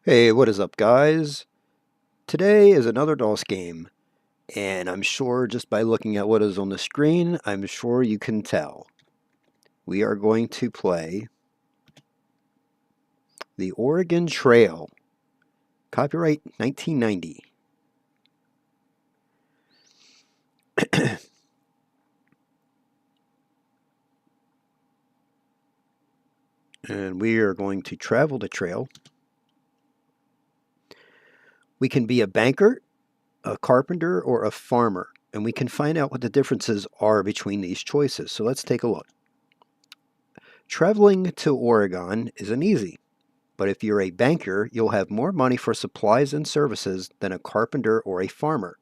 Hey, what is up, guys? Today is another DOS game, and I'm sure just by looking at what is on the screen, I'm sure you can tell. We are going to play the Oregon Trail, copyright 1990. And we are going to travel the trail. We can be a banker, a carpenter, or a farmer, and we can find out what the differences are between these choices. So let's take a look. Traveling to Oregon isn't easy. But if you're a banker, you'll have more money for supplies and services than a carpenter or a farmer.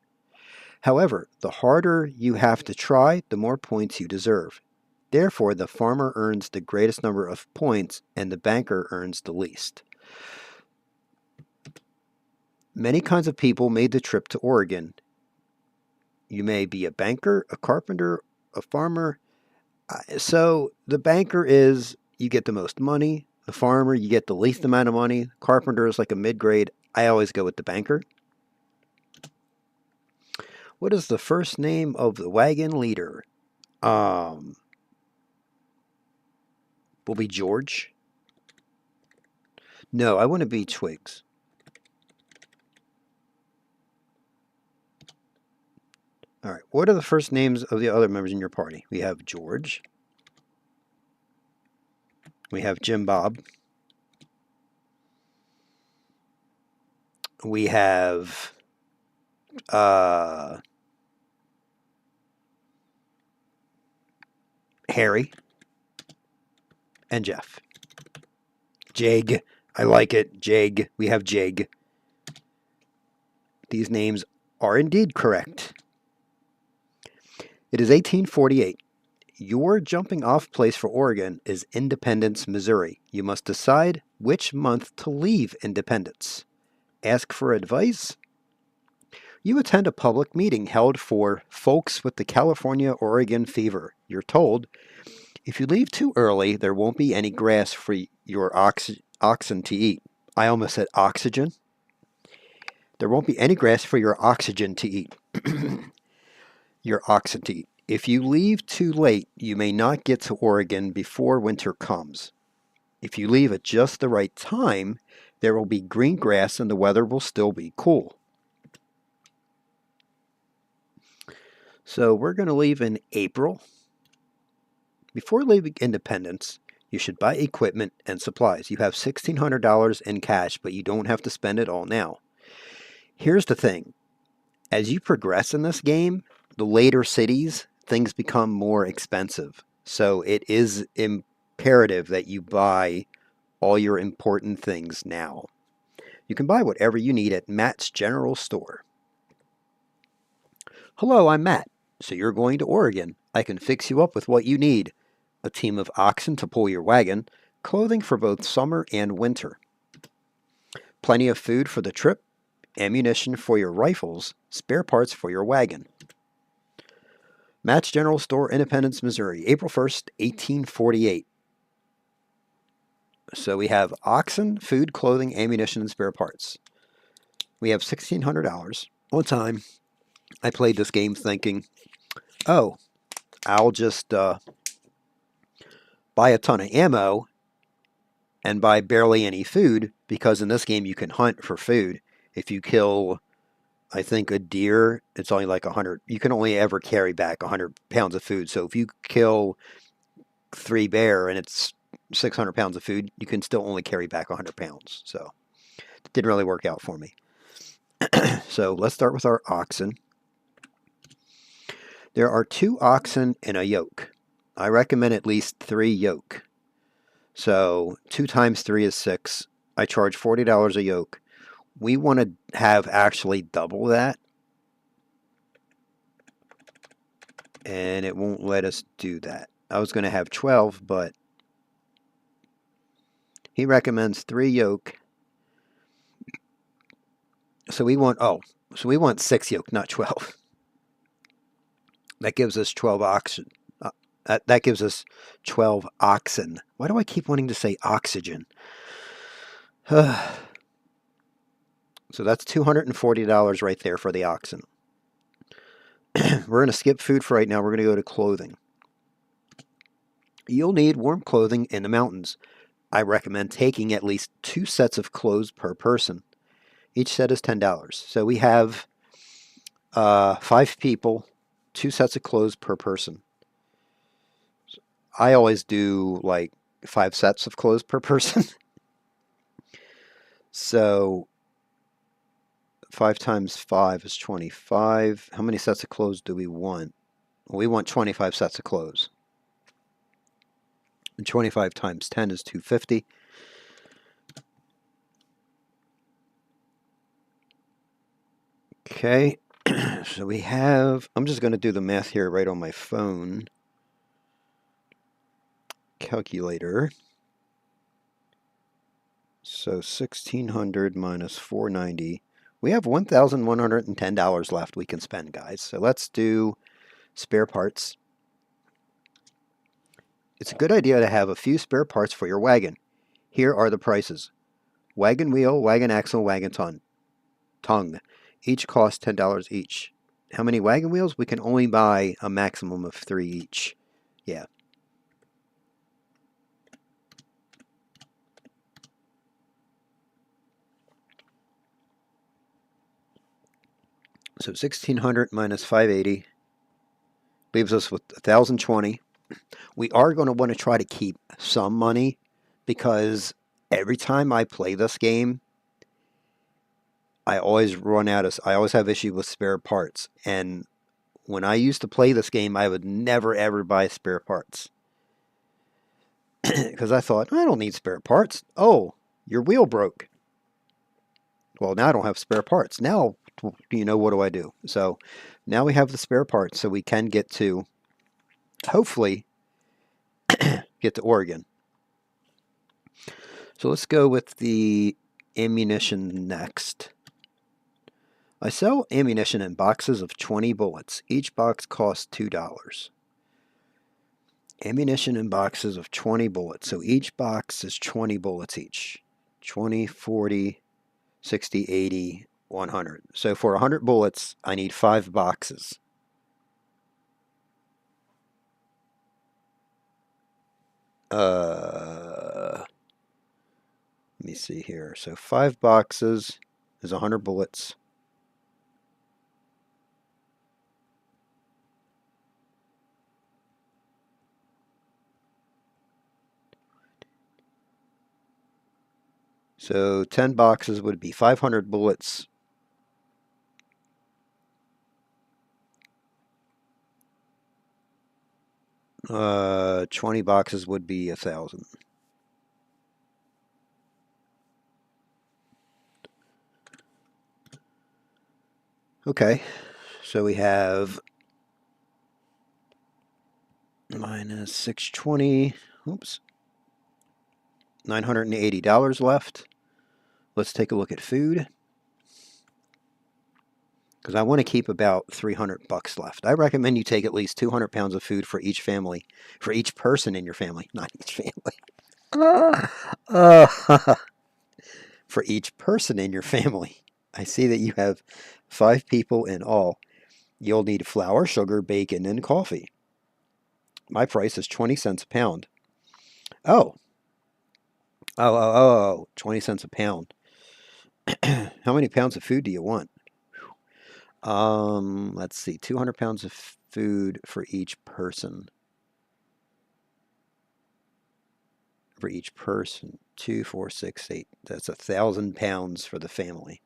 However, the harder you have to try, the more points you deserve. Therefore, the farmer earns the greatest number of points and the banker earns the least. Many kinds of people made the trip to Oregon. You may be a banker, a carpenter, a farmer. So the banker is you get the most money. The farmer, you get the least amount of money. Carpenter is like a mid-grade. I always go with the banker. What is the first name of the wagon leader? Will be George. No, I want to be Twigs. All right. What are the first names of the other members in your party? We have George. We have Jim Bob. We have Harry and Jeff. Jake. I like it. Jake. We have Jake. These names are indeed correct. It is 1848. Your jumping off place for Oregon is Independence, Missouri. You must decide which month to leave Independence. Ask for advice. You attend a public meeting held for folks with the California-Oregon fever. You're told, if you leave too early, there won't be any grass for your oxen to eat. I almost said oxygen. There won't be any grass for your oxygen to eat. Your oxen to eat. If you leave too late, you may not get to Oregon before winter comes. If you leave at just the right time, there will be green grass and the weather will still be cool. So we're going to leave in April. Before leaving Independence, you should buy equipment and supplies. You have $1,600 in cash, but you don't have to spend it all now. Here's the thing. As you progress in this game, the later cities, things become more expensive. So it is imperative that you buy all your important things now. You can buy whatever you need at Matt's General Store. Hello, I'm Matt. So you're going to Oregon. I can fix you up with what you need. A team of oxen to pull your wagon, clothing for both summer and winter. Plenty of food for the trip, ammunition for your rifles, spare parts for your wagon. Matt's General Store, Independence, Missouri, April 1st, 1848. So we have oxen, food, clothing, ammunition, and spare parts. We have $1,600. One time, I played this game thinking, oh, I'll just buy a ton of ammo and buy barely any food, because in this game you can hunt for food. If you kill, I think, a deer, it's only like 100. You can only ever carry back 100 pounds of food. So if you kill 3 bear and it's 600 pounds of food, you can still only carry back 100 pounds. So it didn't really work out for me. So let's start with our oxen. There are 2 oxen in a yoke. I recommend at least 3 yoke. So 2 times 3 is 6. I charge $40 a yoke. We want to have actually double that. And it won't let us do that. I was going to have 12, but he recommends 3 yoke. So we want 6 yoke, not 12. That gives us 12 oxen. That gives us 12 oxen. Why do I keep wanting to say oxygen? So that's $240 right there for the oxen. We're going to skip food for right now. We're going to go to clothing. You'll need warm clothing in the mountains. I recommend taking at least 2 sets of clothes per person. Each set is $10. So we have 5 people, 2 sets of clothes per person. I always do like 5 sets of clothes per person. So 5 times 5 is 25. How many sets of clothes do we want? Well, we want 25 sets of clothes. And 25 times 10 is 250. Okay, so we have, I'm just going to do the math here right on my phone. Calculator. So 1600 minus 490. We have $1,110 left we can spend, guys. So let's do spare parts. It's a good idea to have a few spare parts for your wagon. Here are the prices. Wagon wheel, wagon axle, wagon tongue. Each cost $10 each. How many wagon wheels? We can only buy a maximum of 3 each. Yeah. So 1600 minus 580 leaves us with 1020. We are going to want to try to keep some money because every time I play this game, I always have issues with spare parts. And when I used to play this game, I would never ever buy spare parts. Because I thought, I don't need spare parts. Oh, your wheel broke. Well, now I don't have spare parts. Now, what do I do? So now we have the spare parts, so we can get to, hopefully, get to Oregon. So let's go with the ammunition next. I sell ammunition in boxes of 20 bullets. Each box costs $2. Ammunition in boxes of 20 bullets. So each box is 20 bullets each. 20, 40, 60, 80, 100. So for 100 bullets, I need 5 boxes. Let me see here. So 5 boxes is 100 bullets. So 10 boxes would be 500 bullets. Uh, 20 boxes would be 1,000. Okay, so we have minus 620. Oops. $980 left. Let's take a look at food. Because I want to keep about 300 bucks left. I recommend you take at least 200 pounds of food for each family, for each person in your family, not each family. For each person in your family. I see that you have 5 people in all. You'll need flour, sugar, bacon, and coffee. My price is 20 cents a pound. Oh. 20 cents a pound. How many pounds of food do you want? Let's see, 200 pounds of food for each person. For each person, 2, 4, 6, 8. That's 1,000 pounds for the family.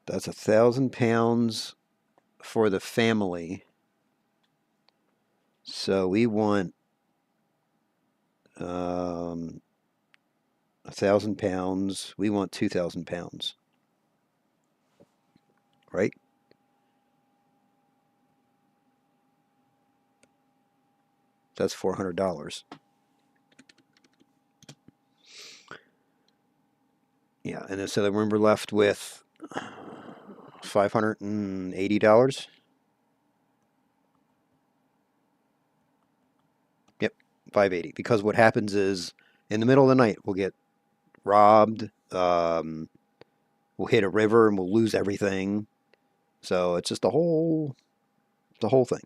That's 1,000 pounds for the family. So we want 1,000 pounds. We want 2,000 pounds. Right? That's $400. Yeah, and so then we're left with $580. Yep, 580. Because what happens is In the middle of the night, we'll get robbed. We'll hit a river and we'll lose everything. So it's just the whole thing.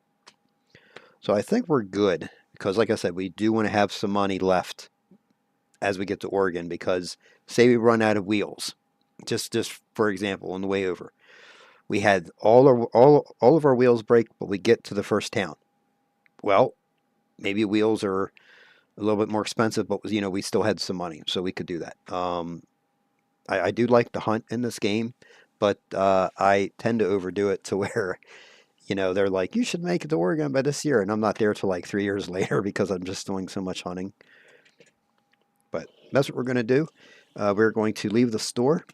So I think we're good because, like I said, we do want to have some money left as we get to Oregon because say we run out of wheels, just for example, on the way over, we had all of our wheels break, but we get to the first town. Well, maybe wheels are a little bit more expensive, but we still had some money, so we could do that. I do like the hunt in this game, but I tend to overdo it to where they're like, you should make it to Oregon by this year, and I'm not there till like 3 years later because I'm just doing so much hunting. But that's what we're going to do. We're going to leave the store.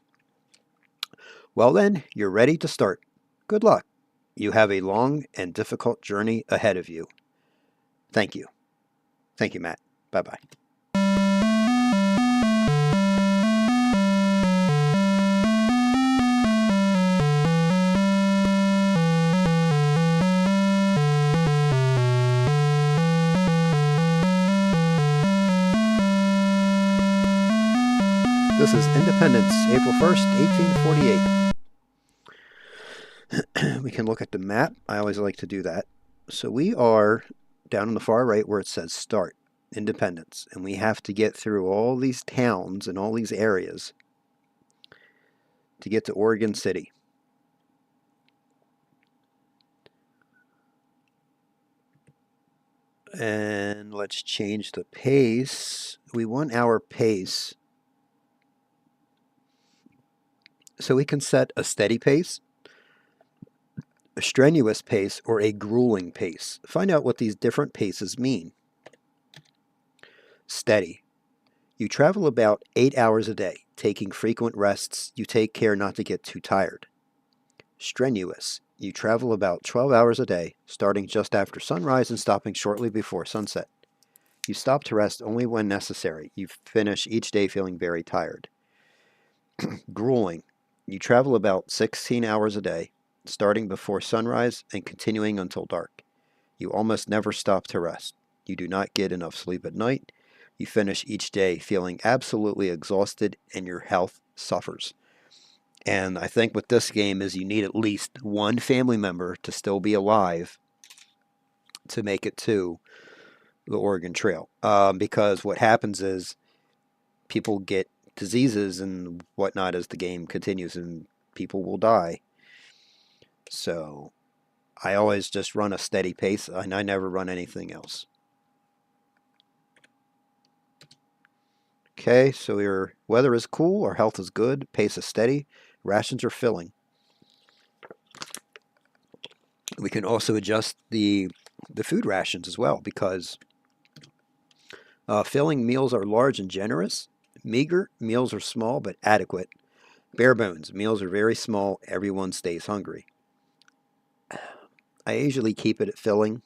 Well then, you're ready to start. Good luck. You have a long and difficult journey ahead of you. Thank you. Thank you, Matt. Bye-bye. This is Independence, April 1st, 1848. We can look at the map. I always like to do that. So we are down on the far right where it says Start, Independence. And we have to get through all these towns and all these areas to get to Oregon City. And let's change the pace. We want our pace. So we can set a steady pace, a strenuous pace, or a grueling pace. Find out what these different paces mean. Steady. You travel about 8 hours a day, taking frequent rests. You take care not to get too tired. Strenuous. You travel about 12 hours a day, starting just after sunrise and stopping shortly before sunset. You stop to rest only when necessary. You finish each day feeling very tired. Grueling. You travel about 16 hours a day, starting before sunrise and continuing until dark. You almost never stop to rest. You do not get enough sleep at night. You finish each day feeling absolutely exhausted and your health suffers. And I think with this game is you need at least one family member to still be alive to make it to the Oregon Trail. Because what happens is people get diseases and whatnot as the game continues and people will die. So I always just run a steady pace and I never run anything else. Okay, so your weather is cool, our health is good, pace is steady, rations are filling. We can also adjust the food rations as well because filling meals are large and generous. Meager meals are small but adequate. Bare bones meals are very small. Everyone stays hungry. I usually keep it at filling.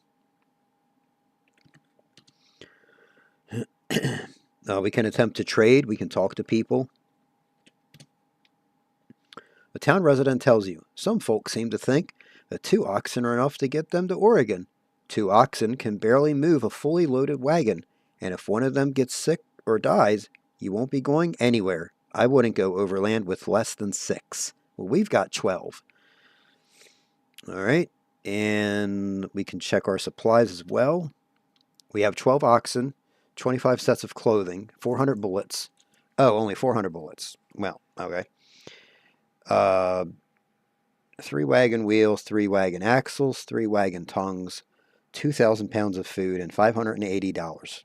We can attempt to trade. We can talk to people. A town resident tells you, some folks seem to think that 2 oxen are enough to get them to Oregon. 2 oxen can barely move a fully loaded wagon, and if one of them gets sick or dies, you won't be going anywhere. I wouldn't go overland with less than 6. Well, we've got 12. All right, and we can check our supplies as well. We have 12 oxen, 25 sets of clothing, 400 bullets. Oh, only 400 bullets. Well, okay. 3 wagon wheels, 3 wagon axles, 3 wagon tongues, 2,000 pounds of food, and $580.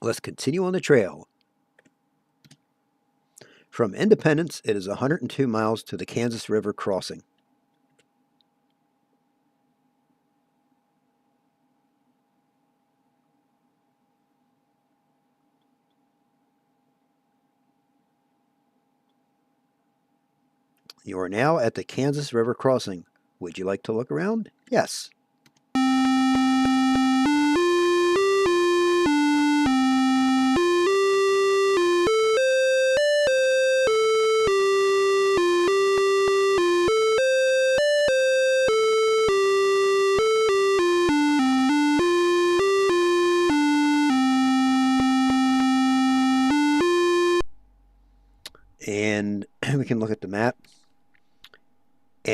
Let's continue on the trail. From Independence, it is 102 miles to the Kansas River crossing. You are now at the Kansas River crossing. Would you like to look around? Yes.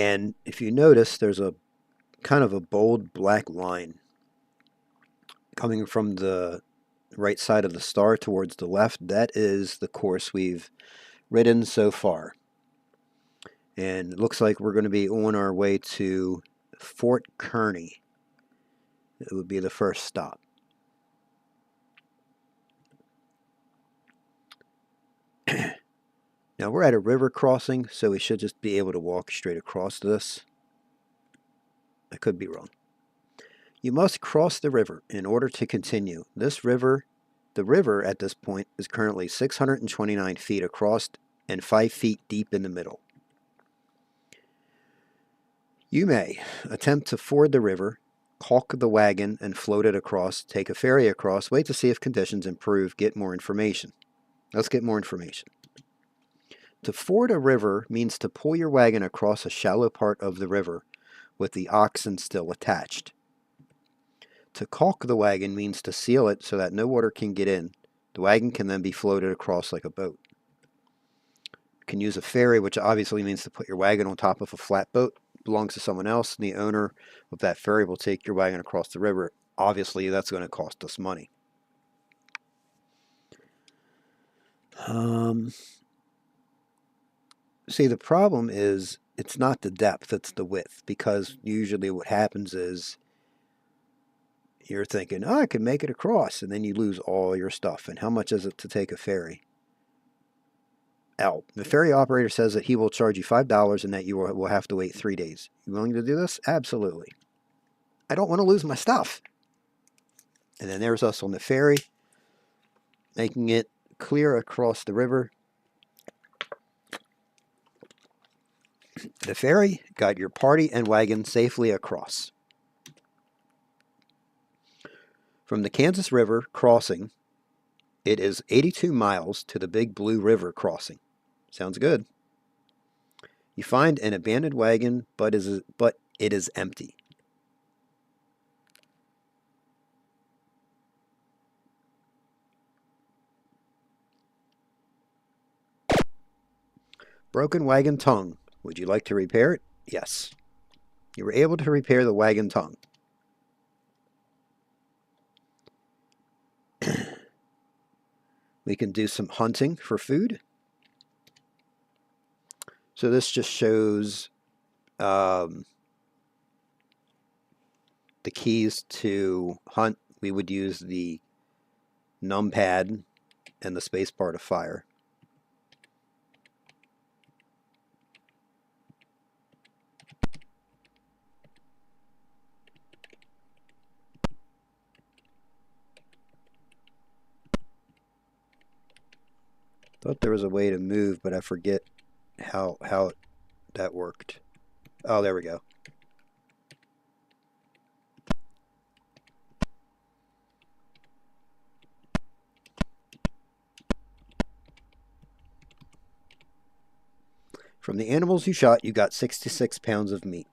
And if you notice, there's a kind of a bold black line coming from the right side of the star towards the left. That is the course we've ridden so far. And it looks like we're going to be on our way to Fort Kearny. It would be the first stop. Now we're at a river crossing, so we should just be able to walk straight across this. I could be wrong. You must cross the river in order to continue. The river at this point is currently 629 feet across and 5 feet deep in the middle. You may attempt to ford the river, caulk the wagon and float it across, take a ferry across, wait to see if conditions improve, get more information. Let's get more information. To ford a river means to pull your wagon across a shallow part of the river with the oxen still attached. To caulk the wagon means to seal it so that no water can get in. The wagon can then be floated across like a boat. You can use a ferry, which obviously means to put your wagon on top of a flatboat. It belongs to someone else, and the owner of that ferry will take your wagon across the river. Obviously, that's going to cost us money. See, the problem is it's not the depth, it's the width, because usually what happens is you're thinking, oh, I can make it across, and then you lose all your stuff. And how much is it to take a ferry? The ferry operator says that he will charge you $5 and that you will have to wait 3 days. You willing to do this? Absolutely. I don't want to lose my stuff. And then there's us on the ferry, making it clear across the river. The ferry got your party and wagon safely across. From the Kansas River crossing, it is 82 miles to the Big Blue River crossing. Sounds good. You find an abandoned wagon, but it is empty. Broken wagon tongue. Would you like to repair it? Yes. You were able to repair the wagon tongue. We can do some hunting for food. So this just shows the keys to hunt. We would use the numpad and the spacebar to fire. Thought there was a way to move, but I forget how that worked. Oh, there we go. From the animals you shot, you got 66 pounds of meat.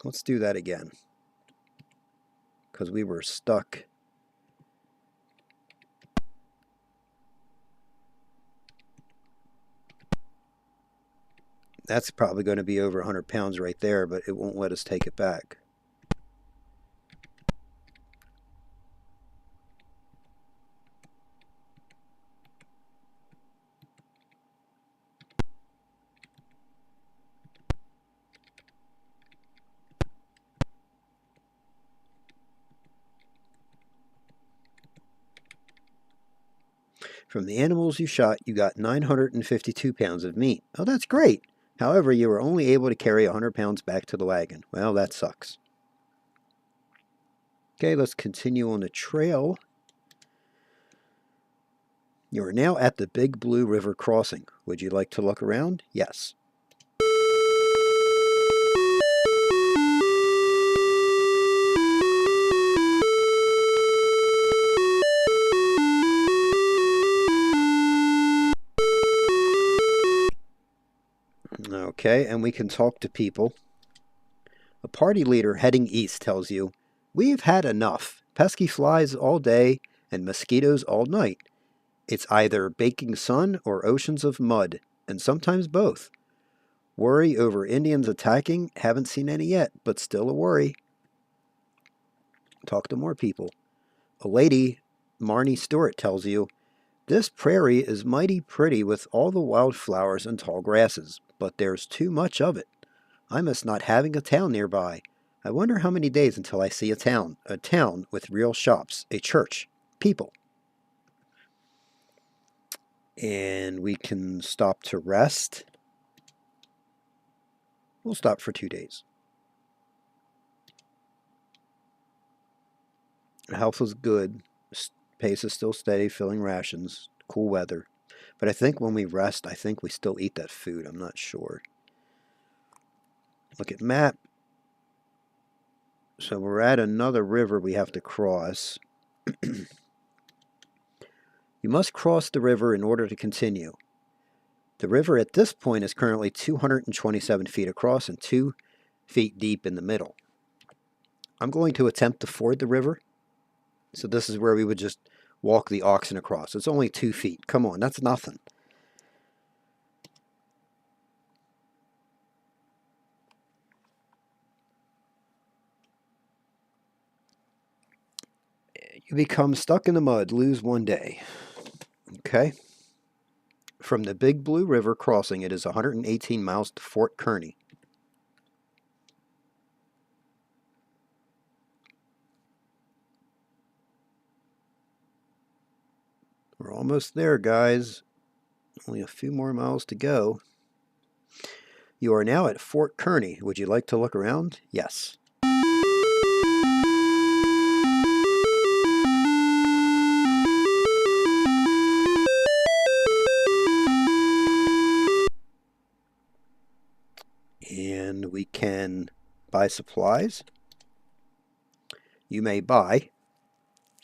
Let's do that again, because we were stuck. That's probably going to be over 100 pounds right there, but it won't let us take it back. From the animals you shot, you got 952 pounds of meat. Oh, that's great. However, you were only able to carry 100 pounds back to the wagon. Well, that sucks. Okay, let's continue on the trail. You are now at the Big Blue River crossing. Would you like to look around? Yes. Okay, and we can talk to people. A party leader heading east tells you, "We've had enough. Pesky flies all day and mosquitoes all night. It's either baking sun or oceans of mud, and sometimes both. Worry over Indians attacking? Haven't seen any yet, but still a worry. Talk to more people. A lady, Marnie Stewart, tells you, this prairie is mighty pretty with all the wildflowers and tall grasses, but there's too much of it. I miss not having a town nearby. I wonder how many days until I see a town with real shops, a church, people. And we can stop to rest. We'll stop for 2 days. Health is good. Pace is still steady, filling rations. Cool weather. But I think when we rest, I think we still eat that food. I'm not sure. Look at map. So we're at another river we have to cross. You must cross the river in order to continue. The river at this point is currently 227 feet across and 2 feet deep in the middle. I'm going to attempt to ford the river. So this is where we would just walk the oxen across. It's only 2 feet. Come on, that's nothing. You become stuck in the mud, lose 1 day. Okay. From the Big Blue River crossing, it is 118 miles to Fort Kearny. We're almost there, guys. Only a few more miles to go. You are now at Fort Kearny. Would you like to look around? Yes. And we can buy supplies. You may buy,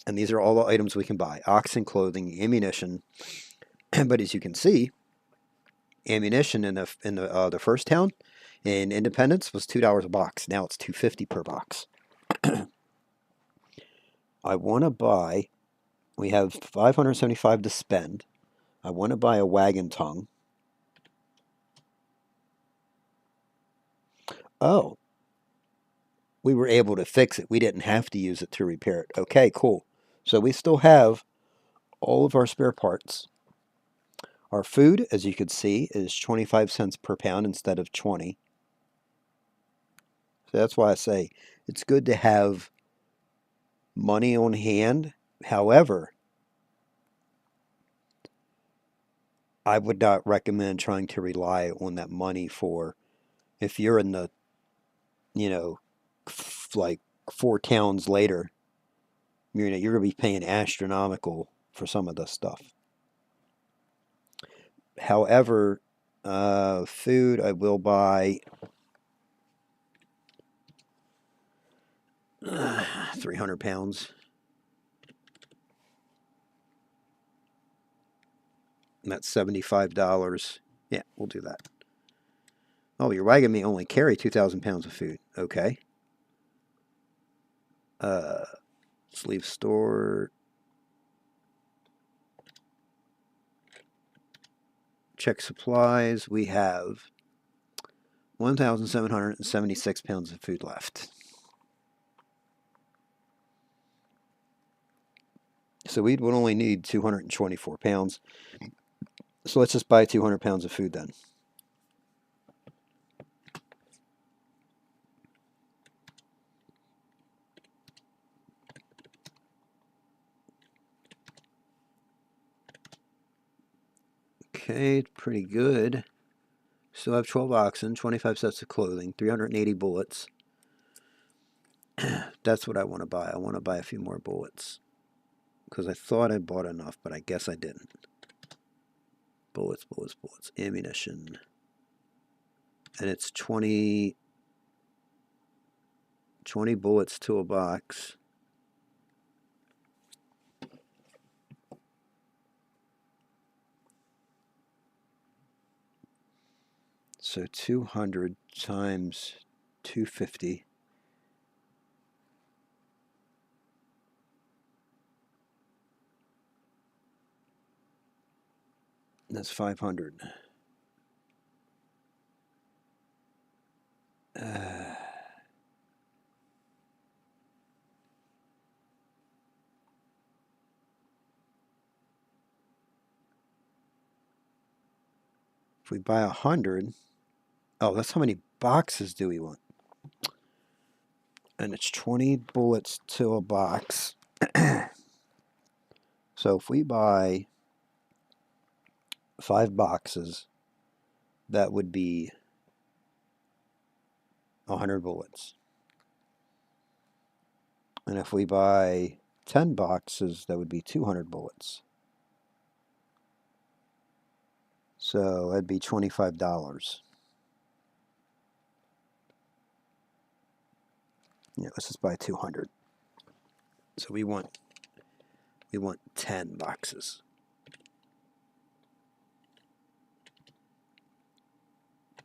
and these are all the items we can buy: oxen, clothing, ammunition. But as you can see, ammunition in the first town in Independence was $2 a box. Now it's $2.50 per box. I want to buy. We have 575 to spend. I want to buy a wagon tongue. Oh, we were able to fix it. We didn't have to use it to repair it. Okay, cool. So we still have all of our spare parts. Our food, as you can see, is 25 cents per pound instead of 20. So that's why I say it's good to have money on hand. However, I would not recommend trying to rely on that money for, if you're in the, like 4 towns later, you're going to be paying astronomical for some of this stuff. However, food I will buy 300 pounds. And that's $75. Yeah, we'll do that. Oh, your wagon may only carry 2,000 pounds of food. Okay. Let's leave store. Check supplies. We have 1,776 pounds of food left. So we would only need 224 pounds. So let's just buy 200 pounds of food then. Okay, pretty good. Still have 12 oxen, 25 sets of clothing, 380 bullets. That's what I want to buy. I want to buy a few more bullets. Because I thought I bought enough, but I guess I didn't. Bullets, bullets, bullets. Ammunition. And it's 20 bullets to a box. So 200 times 250. That's 500. If we buy 100, oh, that's how many boxes do we want? And it's 20 bullets to a box. So if we buy 5 boxes, that would be 100 bullets. And if we buy 10 boxes, that would be 200 bullets. So that'd be $25. Yeah, let's just buy 200. So we want 10 boxes.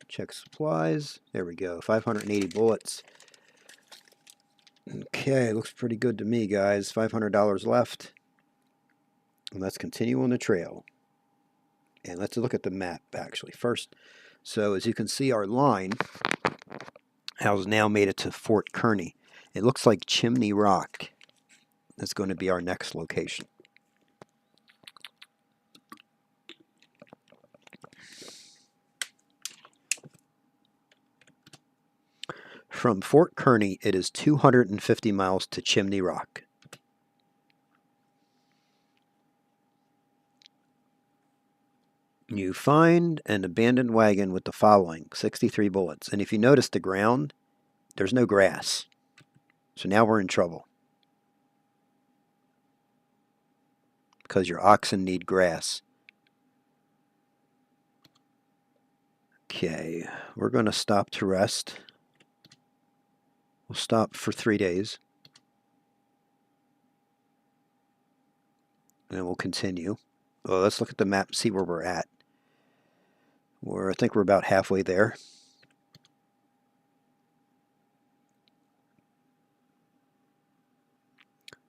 Check supplies. There we go. 580 bullets. Okay, looks pretty good to me, guys. $500 left. And let's continue on the trail. And let's look at the map, actually, first. So as you can see, our line has now made it to Fort Kearny. It looks like Chimney Rock. That's going to be our next location. From Fort Kearny, it is 250 miles to Chimney Rock. You find an abandoned wagon with the following: 63 bullets. And if you notice the ground, there's no grass. So now we're in trouble, because your oxen need grass. Okay, we're going to stop to rest. We'll stop for 3 days. And then we'll continue. Well, let's look at the map and see where we're at. I think we're about halfway there.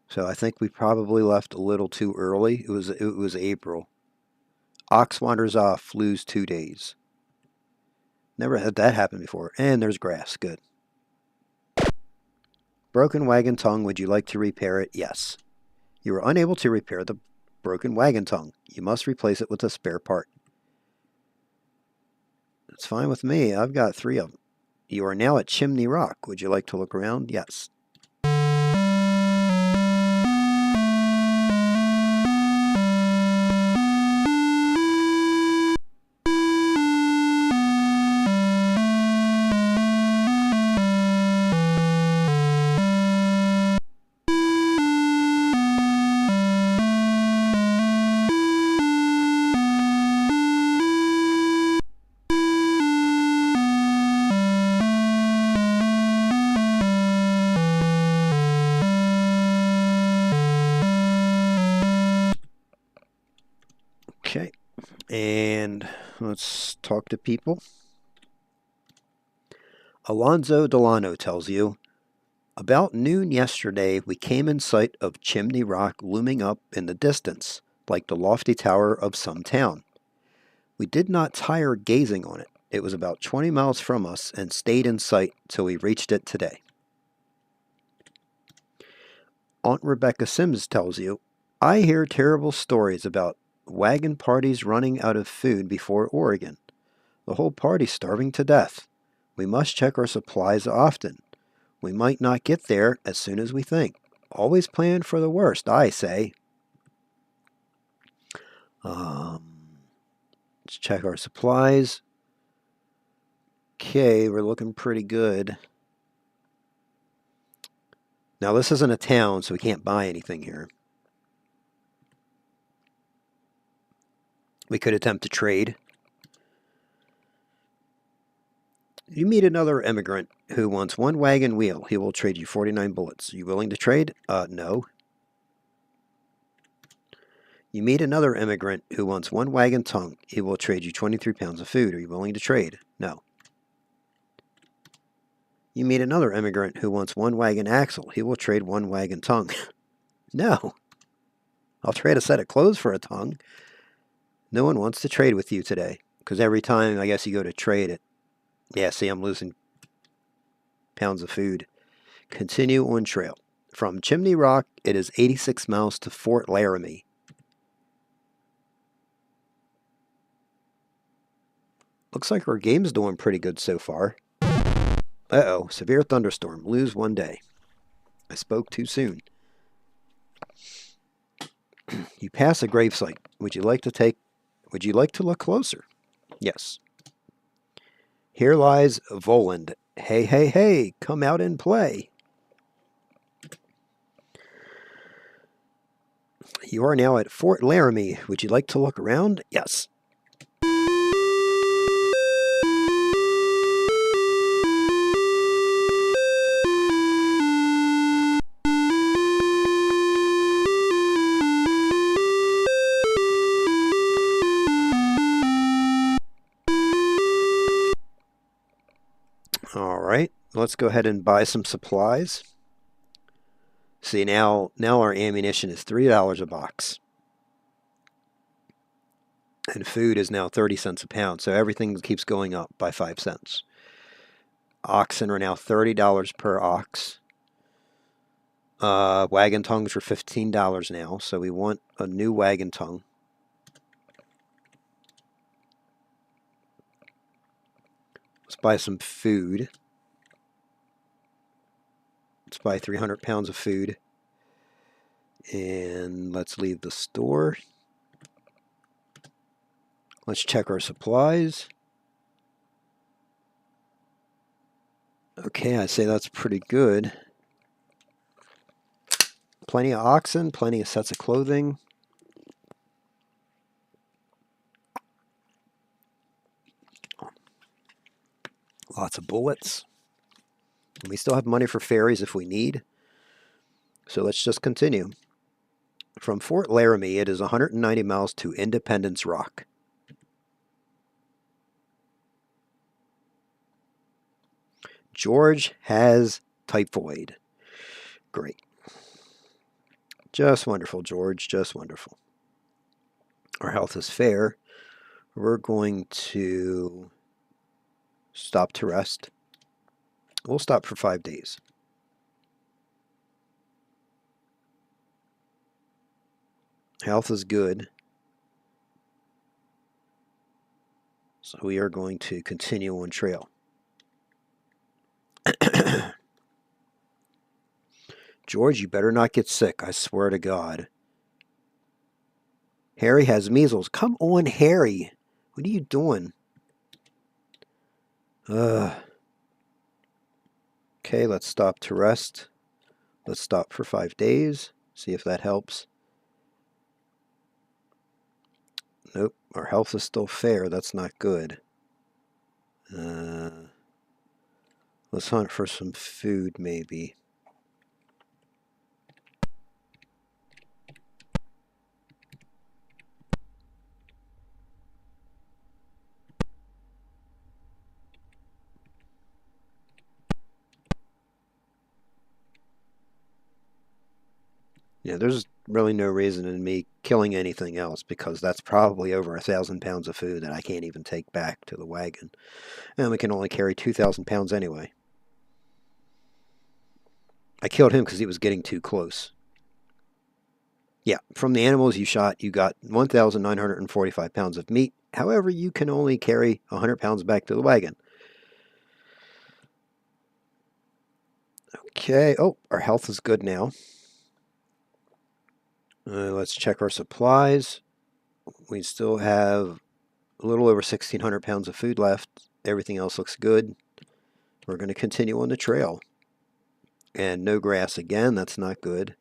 So I think we probably left a little too early. It was April. Ox wanders off, lose 2 days. Never had that happen before. And there's grass. Good. Broken wagon tongue. Would you like to repair it? Yes. You are unable to repair the broken wagon tongue. You must replace it with a spare part. It's fine with me. I've got 3 of them. You are now at Chimney Rock. Would you like to look around? Yes. Okay, and let's talk to people. Alonzo Delano tells you, about noon yesterday, we came in sight of Chimney Rock looming up in the distance, like the lofty tower of some town. We did not tire gazing on it. It was about 20 miles from us and stayed in sight till we reached it today. Aunt Rebecca Sims tells you, I hear terrible stories about wagon parties running out of food before Oregon. The whole party's starving to death. We must check our supplies often. We might not get there as soon as we think. Always plan for the worst, I say. Let's check our supplies. Okay, we're looking pretty good. Now, this isn't a town, so we can't buy anything here. We could attempt to trade. You meet another immigrant who wants 1 wagon wheel. He will trade you 49 bullets. Are you willing to trade? No. You meet another immigrant who wants 1 wagon tongue. He will trade you 23 pounds of food. Are you willing to trade? No. You meet another immigrant who wants 1 wagon axle. He will trade 1 wagon tongue. No. I'll trade a set of clothes for a tongue. No one wants to trade with you today, because every time I guess you go to trade it, yeah, see, I'm losing pounds of food. Continue on trail. From Chimney Rock, it is 86 miles to Fort Laramie. Looks like our game's doing pretty good so far. Uh-oh, severe thunderstorm. Lose 1 day. I spoke too soon. You pass a gravesite. Would you like to look closer? Yes. Here lies Voland. Hey, hey, hey, come out and play. You are now at Fort Laramie. Would you like to look around? Yes. All right, let's go ahead and buy some supplies. See, now our ammunition is $3 a box. And food is now 30 cents a pound, so everything keeps going up by 5 cents. Oxen are now $30 per ox. Wagon tongues are $15 now, so we want a new wagon tongue. Let's buy some food. Let's buy 300 pounds of food. And let's leave the store. Let's check our supplies. Okay, I'd say that's pretty good. Plenty of oxen, plenty of sets of clothing. Lots of bullets. We still have money for ferries if we need. So let's just continue. From Fort Laramie, it is 190 miles to Independence Rock. George has typhoid. Great. Just wonderful, George. Just wonderful. Our health is fair. We're going to stop to rest. We'll stop for 5 days. Health is good. So we are going to continue on trail. George, you better not get sick, I swear to God. Harry has measles. Come on, Harry. What are you doing? Okay, let's stop to rest. Let's stop for 5 days. See if that helps. Nope, our health is still fair. That's not good. Let's hunt for some food, maybe. Yeah, there's really no reason in me killing anything else because that's probably over 1,000 pounds of food that I can't even take back to the wagon. And we can only carry 2,000 pounds anyway. I killed him because he was getting too close. Yeah, from the animals you shot, you got 1,945 pounds of meat. However, you can only carry 100 pounds back to the wagon. Okay, oh, our health is good now. Let's check our supplies. We still have a little over 1,600 pounds of food left. Everything else looks good. We're going to continue on the trail. And no grass again. That's not good.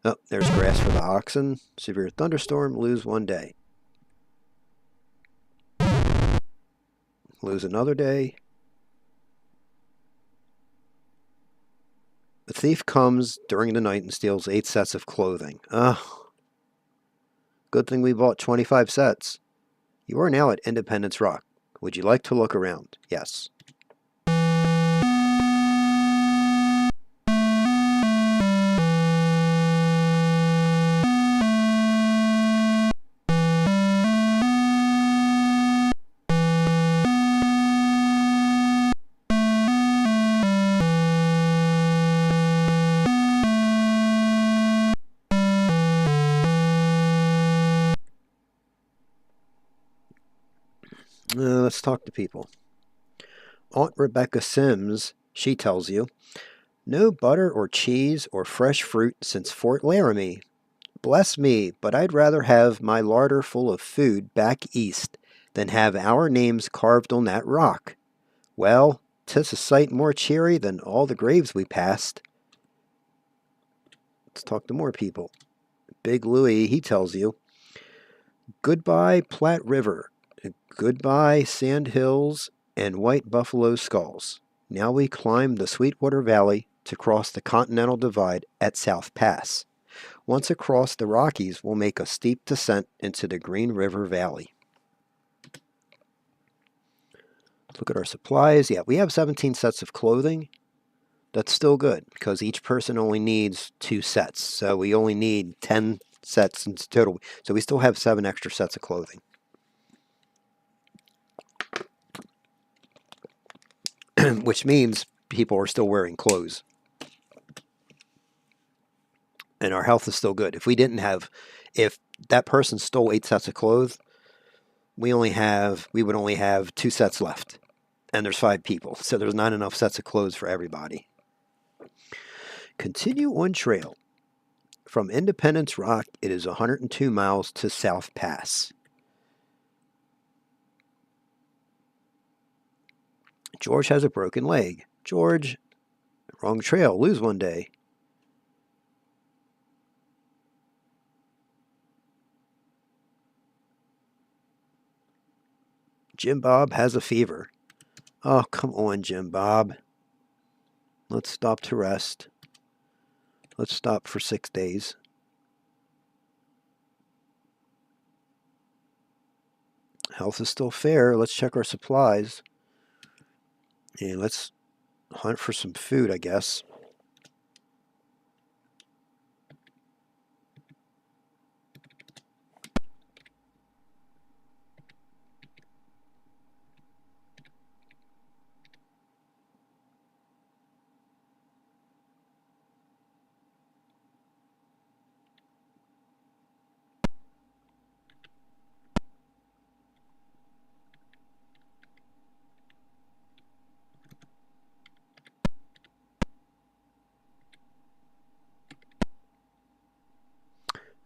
Oh, there's grass for the oxen. Severe thunderstorm. Lose 1 day. Lose another day. The thief comes during the night and steals 8 sets of clothing. Good thing we bought 25 sets. You are now at Independence Rock. Would you like to look around? Yes. Let's talk to people. Aunt Rebecca Sims, she tells you, no butter or cheese or fresh fruit since Fort Laramie. Bless me, but I'd rather have my larder full of food back east than have our names carved on that rock. Well, 'tis a sight more cheery than all the graves we passed. Let's talk to more people. Big Louie, he tells you, goodbye Platte River, goodbye Sand Hills and White Buffalo Skulls. Now we climb the Sweetwater Valley to cross the Continental Divide at South Pass. Once across the Rockies, we'll make a steep descent into the Green River Valley. Look at our supplies. Yeah, we have 17 sets of clothing. That's still good because each person only needs 2 sets. So we only need 10 sets in total. So we still have 7 extra sets of clothing. Which means people are still wearing clothes. And our health is still good. If that person stole 8 sets of clothes, we would only have 2 sets left. And there's 5 people. So there's not enough sets of clothes for everybody. Continue on trail. From Independence Rock, it is 102 miles to South Pass. George has a broken leg. George, wrong trail, lose one day. Jim Bob has a fever. Oh, come on, Jim Bob. Let's stop to rest. Let's stop for 6 days. Health is still fair. Let's check our supplies. And let's hunt for some food, I guess.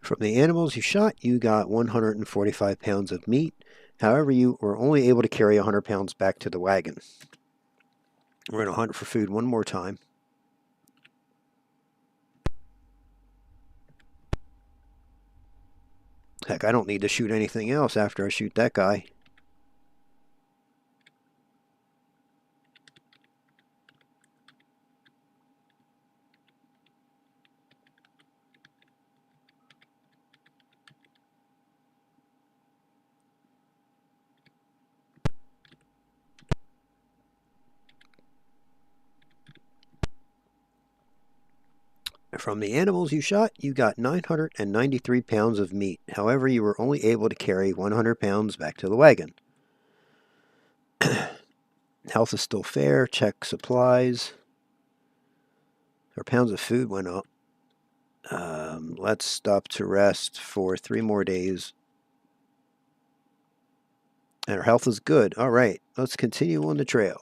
From the animals you shot, you got 145 pounds of meat. However, you were only able to carry 100 pounds back to the wagon. We're going to hunt for food one more time. Heck, I don't need to shoot anything else after I shoot that guy. From the animals you shot, you got 993 pounds of meat. However, you were only able to carry 100 pounds back to the wagon. Health is still fair. Check supplies. Our pounds of food went up. Let's stop to rest for 3 more days. And our health is good. All right, let's continue on the trail.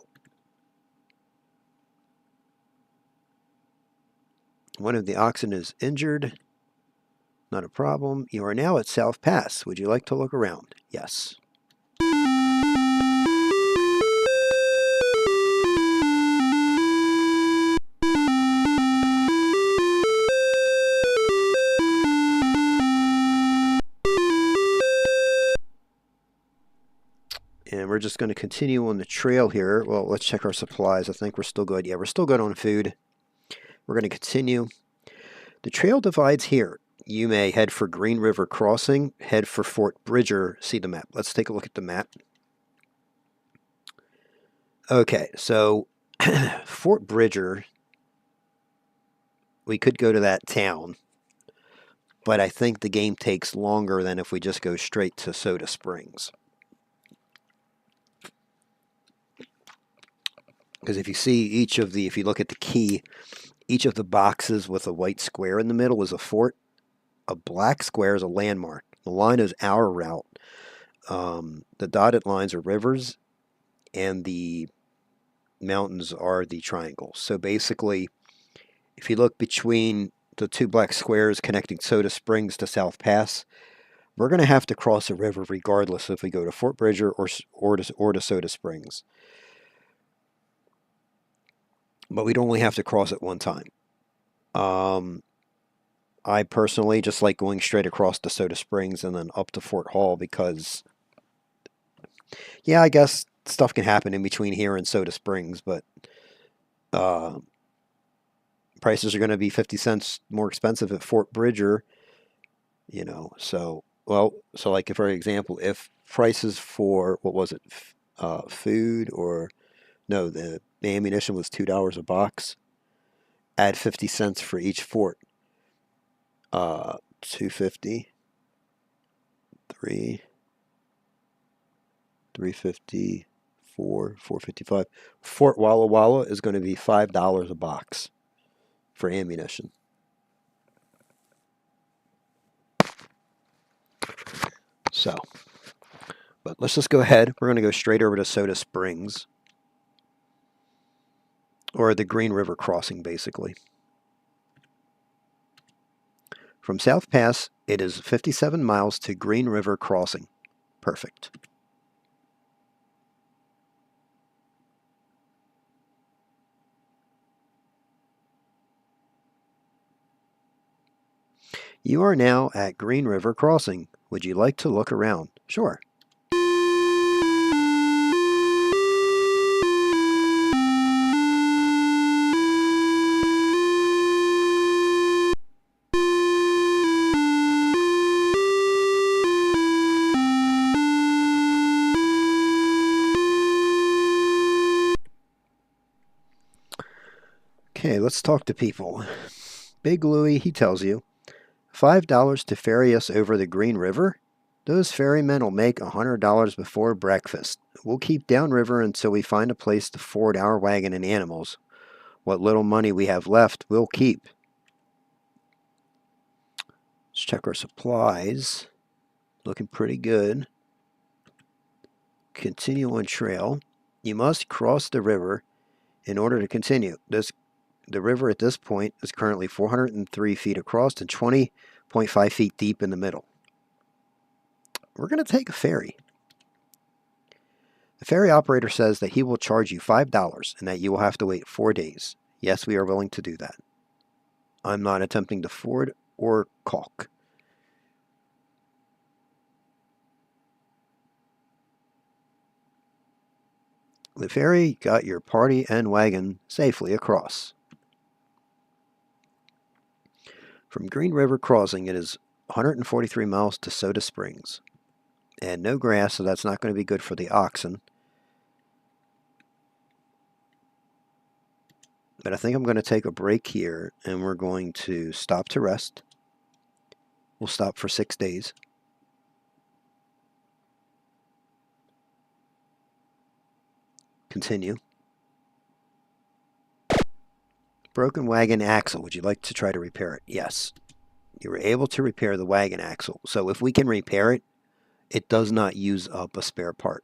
One of the oxen is injured. Not a problem. You are now at South Pass. Would you like to look around? Yes. And we're just going to continue on the trail here. Well, let's check our supplies. I think we're still good. Yeah, we're still good on food. We're going to continue. The trail divides here. You may head for Green River Crossing, head for Fort Bridger. See the map. Let's take a look at the map. Okay, so Fort Bridger, we could go to that town, but I think the game takes longer than if we just go straight to Soda Springs. Because if you see if you look at the key, each of the boxes with a white square in the middle is a fort. A black square is a landmark. The line is our route. The dotted lines are rivers, and the mountains are the triangles. So basically, if you look between the two black squares connecting Soda Springs to South Pass, we're going to have to cross a river regardless if we go to Fort Bridger or to Soda Springs. But we'd only have to cross it one time. I personally just like going straight across to Soda Springs and then up to Fort Hall because, yeah, I guess stuff can happen in between here and Soda Springs, but prices are going to be 50 cents more expensive at Fort Bridger, you know. So, well, so like, for example, if prices for, what was it, food or, no, the ammunition was $2 a box, add 50 cents for each fort. 250, 350, 455. Fort Walla Walla is going to be $5 a box for ammunition. So, but let's just go ahead. We're going to go straight over to Soda Springs, or the Green River Crossing, basically. From South Pass, it is 57 miles to Green River Crossing. Perfect. You are now at Green River Crossing. Would you like to look around? Sure. Okay, let's talk to people. Big Louie, he tells you, $5 to ferry us over the Green River? Those ferrymen will make $100 before breakfast. We'll keep downriver until we find a place to ford our wagon and animals. What little money we have left, we'll keep. Let's check our supplies. Looking pretty good. Continue on trail. You must cross the river in order to continue. The river at this point is currently 403 feet across and 20.5 feet deep in the middle. We're going to take a ferry. The ferry operator says that he will charge you $5 and that you will have to wait 4 days. Yes, we are willing to do that. I'm not attempting to ford or caulk. The ferry got your party and wagon safely across. From Green River Crossing, it is 143 miles to Soda Springs. And no grass, so that's not going to be good for the oxen. But I think I'm going to take a break here, and we're going to stop to rest. We'll stop for 6 days. Continue. Broken wagon axle. Would you like to try to repair it? Yes. You were able to repair the wagon axle. So if we can repair it, it does not use up a spare part.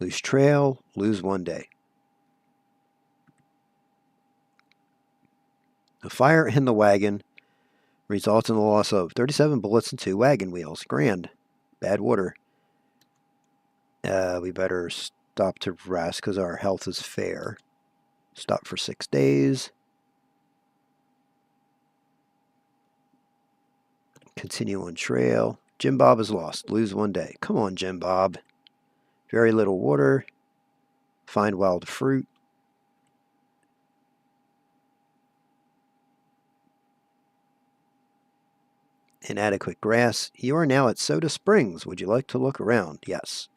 Lose trail, lose 1 day. A fire in the wagon results in the loss of 37 bullets and 2 wagon wheels. Grand. Bad water. We better stop to rest because our health is fair. Stop for 6 days. Continue on trail. Jim Bob is lost. Lose 1 day. Come on, Jim Bob. Very little water. Find wild fruit. Inadequate grass. You are now at Soda Springs. Would you like to look around? Yes.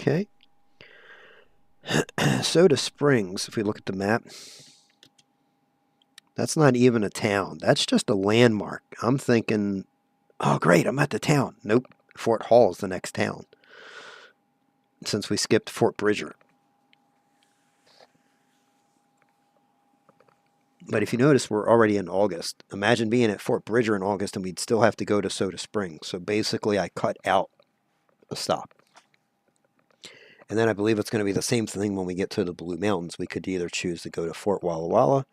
Okay. Soda Springs, if we look at the map, That's not even a town. That's just a landmark. I'm thinking, oh, great, I'm at the town. Nope, Fort Hall is the next town, since we skipped Fort Bridger. But if you notice, we're already in August. Imagine being at Fort Bridger in August and we'd still have to go to Soda Springs. So basically, I cut out a stop. And then I believe it's going to be the same thing when we get to the Blue Mountains. We could either choose to go to Fort Walla Walla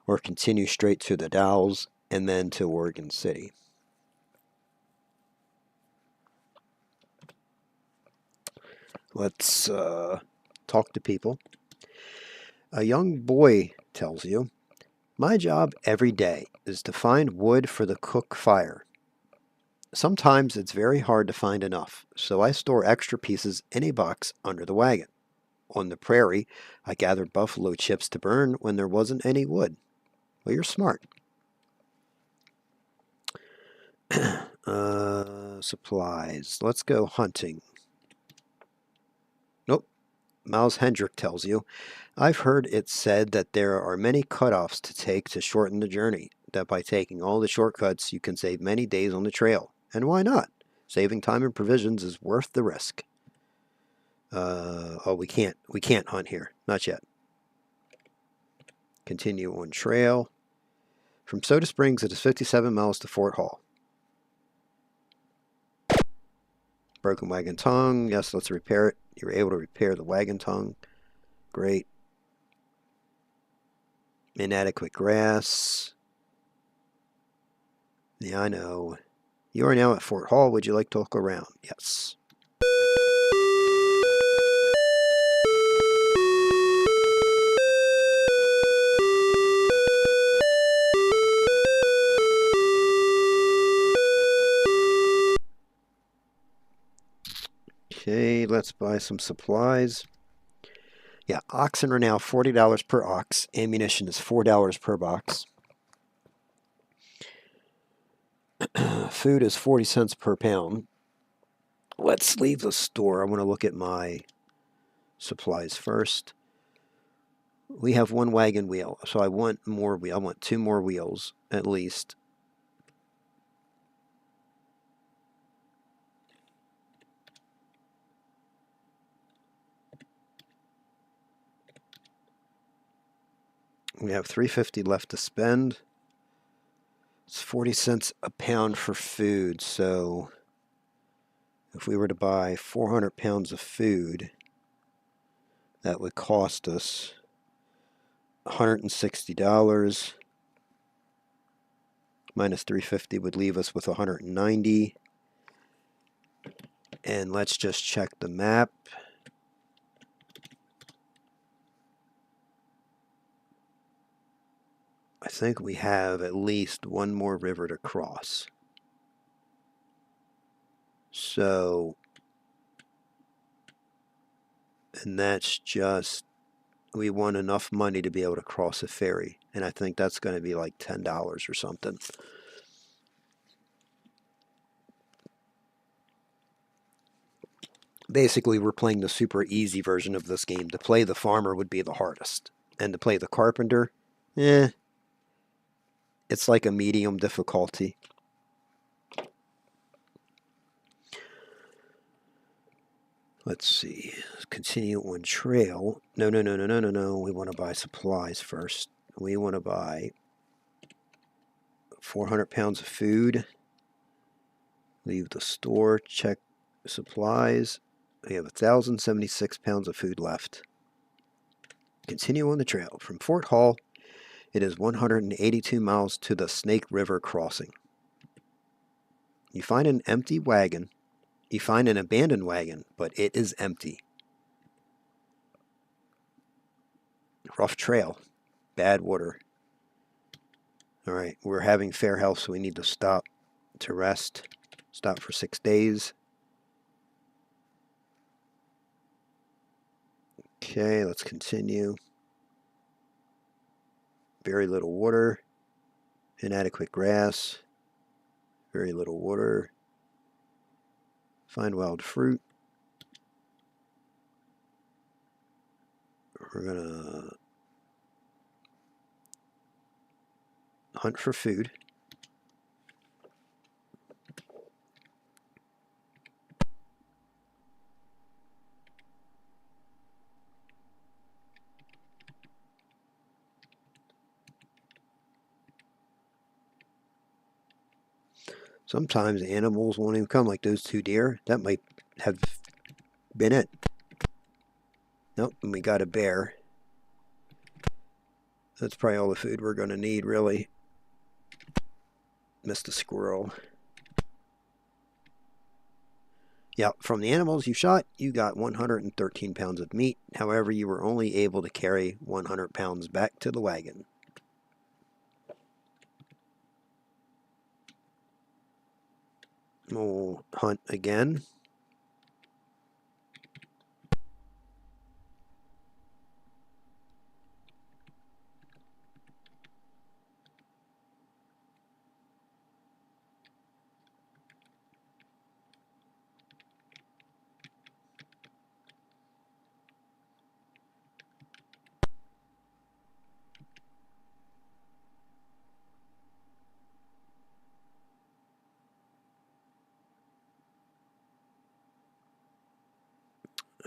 or continue straight to the Dalles and then to Oregon City. Let's talk to people. A young boy tells you, my job every day is to find wood for the cook fire. Sometimes it's very hard to find enough, so I store extra pieces in a box under the wagon. On the prairie, I gathered buffalo chips to burn when there wasn't any wood. Well, you're smart. Supplies. Let's go hunting. Nope. Miles Hendrick tells you, I've heard it said that there are many cutoffs to take to shorten the journey, that by taking all the shortcuts you can save many days on the trail. And why not? Saving time and provisions is worth the risk. Oh, we can't hunt here. Not yet. Continue on trail. From Soda Springs, it is 57 miles to Fort Hall. Broken wagon tongue. Yes, let's repair it. You're able to repair the wagon tongue. Great. Inadequate grass. Yeah, I know. You are now at Fort Hall. Would you like to look around? Yes. Okay, let's buy some supplies. Yeah, oxen are now $40 per ox. Ammunition is $4 per box. Food is 40 cents per pound. Let's leave the store. I want to look at my supplies first. We have one wagon wheel, so I want more wheel. I want 2 more wheels at least. We have $3.50 left to spend. It's 40 cents a pound for food, so if we were to buy 400 pounds of food, that would cost us $160. Minus $3.50 would leave us with $190. And let's just check the map. I think we have at least one more river to cross. So, and that's just, we want enough money to be able to cross a ferry. And I think that's going to be like $10 or something. Basically, we're playing the super easy version of this game. To play the farmer would be the hardest. And to play the carpenter, it's like a medium difficulty. Let's see. Continue on trail. No. We want to buy supplies first. We want to buy 400 pounds of food. Leave the store. Check supplies. We have 1,076 pounds of food left. Continue on the trail. From Fort Hall, it is 182 miles to the Snake River crossing. You find an empty wagon. You find an abandoned wagon, but it is empty. Rough trail. Bad water. Alright, we're having fair health, so we need to stop to rest. Stop for 6 days. Okay, let's continue. Very little water. Inadequate grass. Very little water. Find wild fruit. We're gonna hunt for food. Sometimes animals won't even come, like those two deer. That might have been it. Nope, and we got a bear. That's probably all the food we're going to need, really. Missed a squirrel. Yeah, from the animals you shot, you got 113 pounds of meat. However, you were only able to carry 100 pounds back to the wagon. We'll hunt again.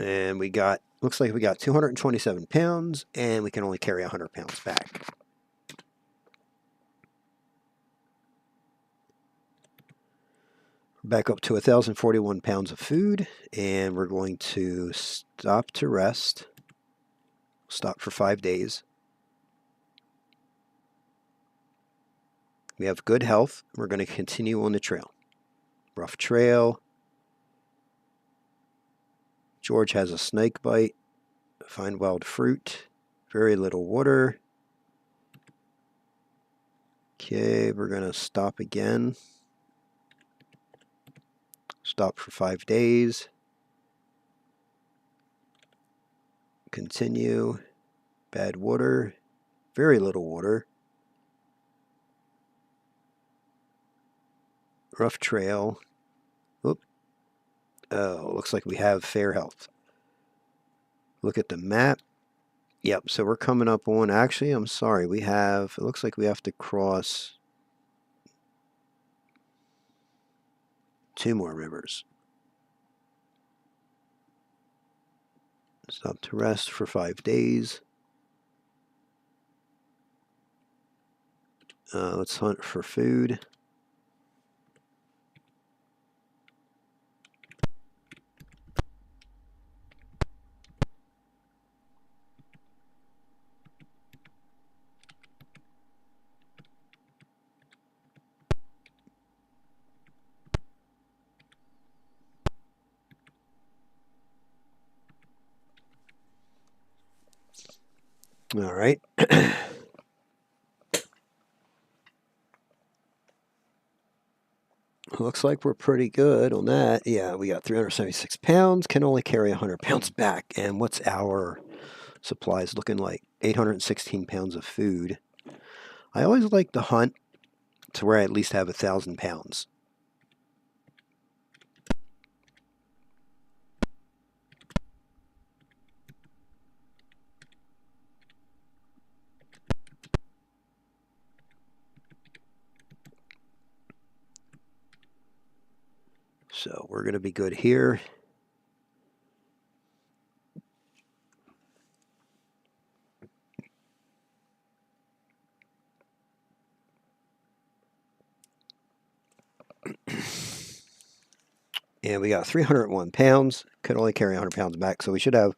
And we got, looks like we got 227 pounds, and we can only carry 100 pounds back. Back up to 1,041 pounds of food, and we're going to stop to rest. Stop for 5 days. We have good health. We're going to continue on the trail. Rough trail. George has a snake bite. Find wild fruit. Very little water. Okay, we're going to stop again. Stop for 5 days. Continue. Bad water. Very little water. Rough trail. Oop. Oh, looks like we have fair health. Look at the map. Yep, so we're coming up on, actually, I'm sorry, we have, it looks like we have to cross 2 more rivers. Stop to rest for 5 days. Let's hunt for food. All right. Looks like we're pretty good on that. Yeah, we got 376 pounds, can only carry 100 pounds back. And what's our supplies looking like? 816 pounds of food. I always like to hunt to where I at least have 1,000 pounds. So we're going to be good here. And we got 301 pounds. Could only carry 100 pounds back, so we should have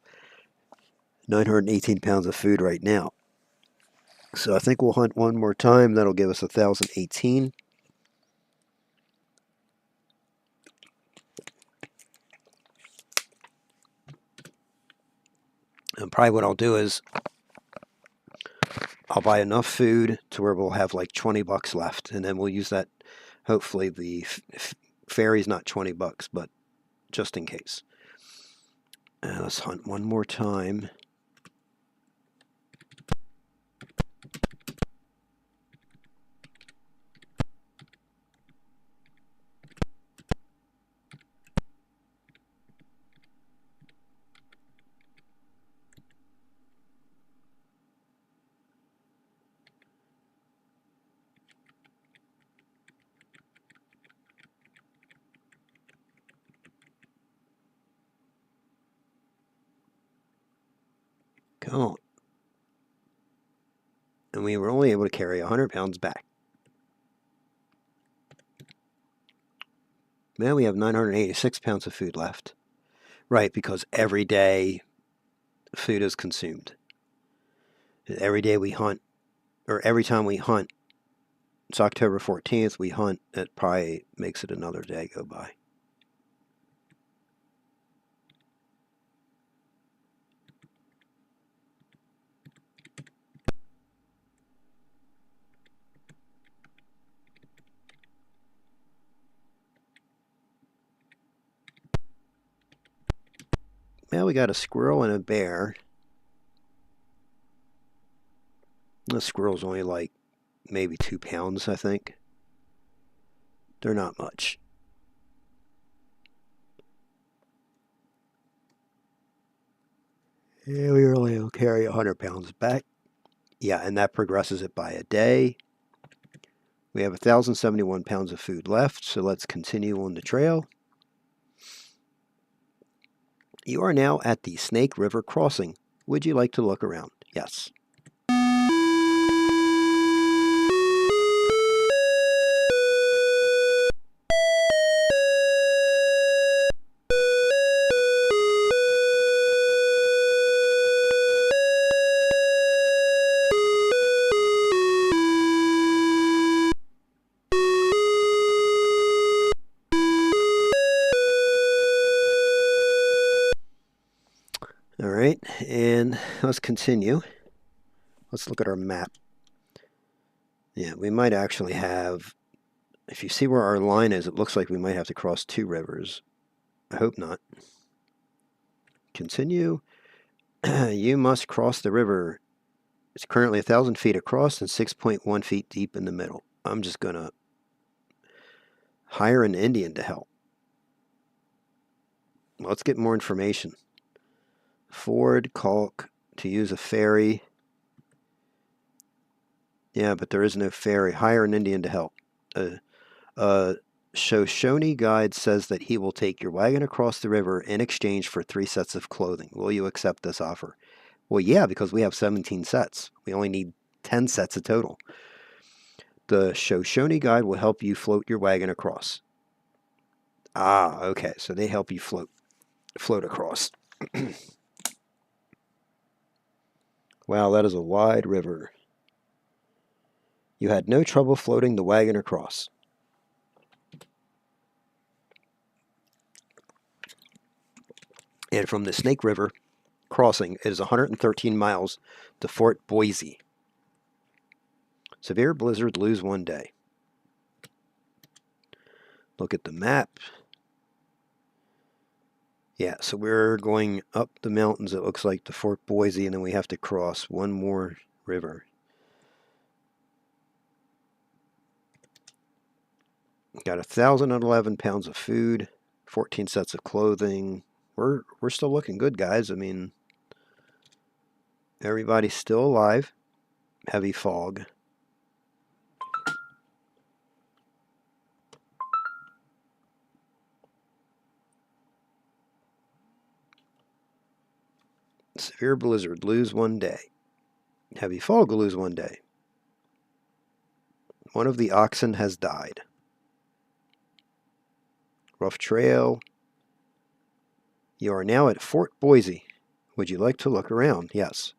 918 pounds of food right now. So I think we'll hunt one more time. That'll give us 1,018. And probably what I'll do is I'll buy enough food to where we'll have like 20 bucks left, and then we'll use that. Hopefully the ferry's not 20 bucks, but just in case. Let's hunt one more time. Come on. And we were only able to carry 100 pounds back. Now we have 986 pounds of food left. Right, because every day food is consumed. Every day we hunt, or every time we hunt, it's October 14th, we hunt, it probably makes it another day go by. Now we got a squirrel and a bear. The squirrel's only like maybe 2 pounds, I think. They're not much. Yeah, we only will carry 100 pounds back. Yeah, and that progresses it by a day. We have 1,071 pounds of food left, so let's continue on the trail. You are now at the Snake River crossing. Would you like to look around? Yes. All right, and let's continue. Let's look at our map. Yeah, we might actually have, if you see where our line is, it looks like we might have to cross 2 rivers. I hope not. Continue. You must cross the river. It's currently 1,000 feet across and 6.1 feet deep in the middle. I'm just going to hire an Indian to help. Let's get more information. Ford, Kalk, to use a ferry. Yeah, but there is no ferry. Hire an Indian to help. Shoshone guide says that he will take your wagon across the river in exchange for 3 sets of clothing. Will you accept this offer? Well, yeah, because we have 17 sets. We only need 10 sets of total. The Shoshone guide will help you float your wagon across. Ah, okay. So they help you float across. Wow, that is a wide river. You had no trouble floating the wagon across. And from the Snake River crossing, it is 113 miles to Fort Boise. Severe blizzard, lose 1 day. Look at the map. Yeah, so we're going up the mountains, it looks like, to Fort Boise, and then we have to cross one more river. Got 1,011 pounds of food, 14 sets of clothing. We're still looking good, guys. I mean, everybody's still alive. Heavy fog. Severe blizzard, lose 1 day. Heavy fog, lose 1 day. One of the oxen has died. Rough trail. You are now at Fort Boise. Would you like to look around? Yes.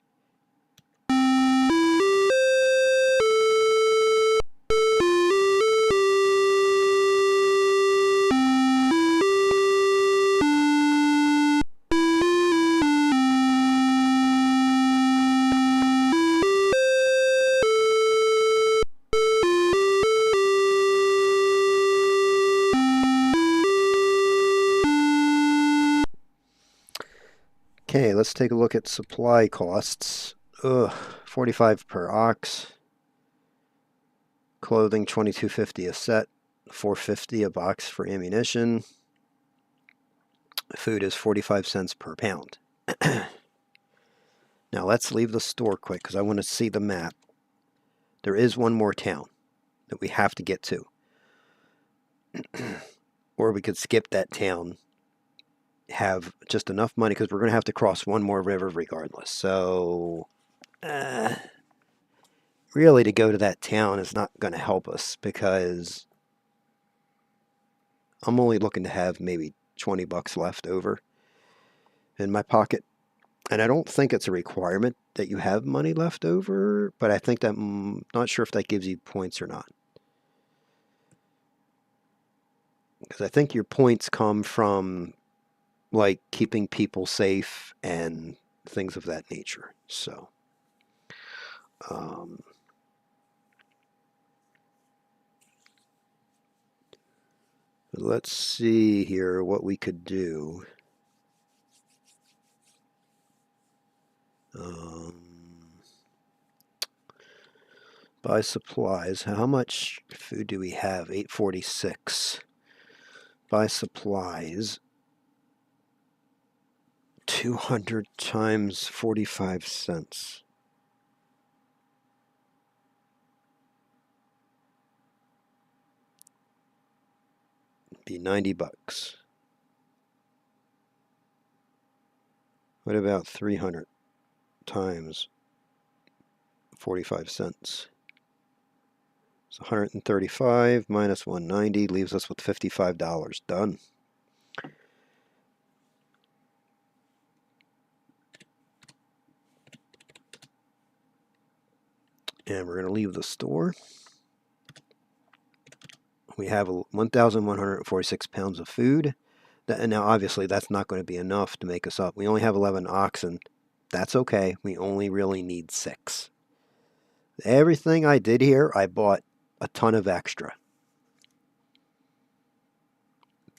Okay, let's take a look at supply costs. 45 per ox. Clothing, $22.50 a set. $4.50 a box for ammunition. Food is 45 cents per pound. Now let's leave the store quick because I want to see the map. There is one more town that we have to get to. Or we could skip that town have just enough money because we're going to have to cross one more river regardless. So, really, to go to that town is not going to help us because I'm only looking to have maybe 20 bucks left over in my pocket. And I don't think it's a requirement that you have money left over, but I think that, not sure if that gives you points or not. Because I think your points come from like keeping people safe and things of that nature. So, let's see here what we could do. Buy supplies. How much food do we have? 846. Buy supplies. 200 times 45 cents. Be 90 bucks. What about 300 times 45 cents? It's 135 minus 190 leaves us with $55. Done. And we're going to leave the store. We have 1,146 pounds of food. Now, obviously, that's not going to be enough to make us up. We only have 11 oxen. That's okay. We only really need 6. Everything I did here, I bought a ton of extra.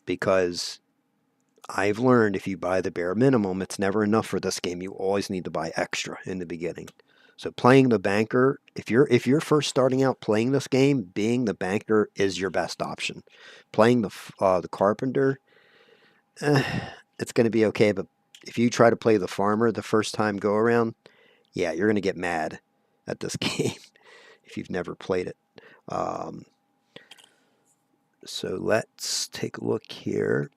Because I've learned if you buy the bare minimum, it's never enough for this game. You always need to buy extra in the beginning. So playing the banker, if you're first starting out playing this game, being the banker is your best option. Playing the carpenter, it's going to be okay. But if you try to play the farmer the first time go around, yeah, you're going to get mad at this game if you've never played it. So let's take a look here.